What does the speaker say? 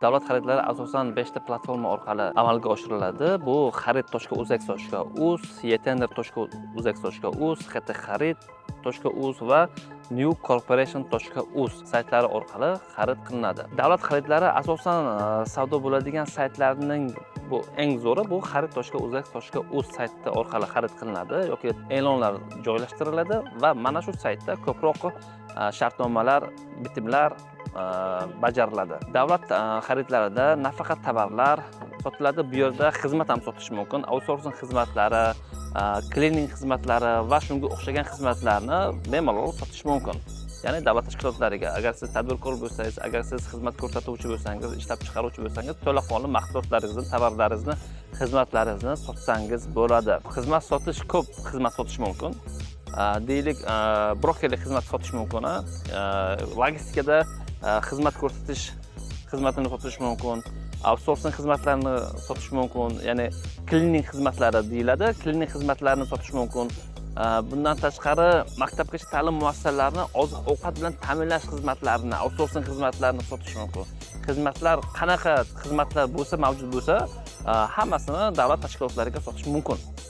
Davlat xaridlari asosan 5 ta platforma orqali amalga oshiriladi. Bu xarid.uzexsoch.uz, yetender.uzexsoch.uz, xtxarid.uz va newcorporation.uz saytlari orqali xarid qilinadi. Davlat xaridlari asosan savdo bo'ladigan saytlarning eng zo'ri bu xarid.uzexsoch.uz sayti orqali xarid qilinadi yoki e'lonlar joylashtiriladi va mana shu saytda ko'proq shartnomalar, bitimlar bajariladi. Davlat xaridlarida nafaqat tovarlar sotiladi, bu yerda xizmat ham sotish mumkin. Outsourcing xizmatlari, cleaning xizmatlari va shunga o'xshagan xizmatlarni bemalol sotish mumkin. Ya'ni davlat tashkilotlariga, agar siz tadbirkor bo'lsangiz, agar siz xizmat ko'rsatuvchi bo'lsangiz, ishlab chiqaruvchi bo'lsangiz, to'laqonli mahsulotlaringizni, tovarlaringizni, xizmatlaringizni sotsangiz bo'ladi. Xizmat sotish, ko'p xizmat sotish mumkin. Deylik, brokerlik xizmat sotish mumkin, logistikada xizmat ko'rsatish xizmatini sotish mumkin, outsourcing xizmatlarini sotish mumkin, ya'ni cleaning xizmatlari deyiladi, cleaning xizmatlarini sotish mumkin. Bundan tashqari maktabgacha ta'lim muassasalarini oziq-ovqat bilan ta'minlash xizmatlarini, outsourcing xizmatlarini sotish mumkin. Xizmatlar qanaqa xizmatlar bo'lsa, mavjud bo'lsa, hammasini davlat tashkilotlariga sotish mumkin.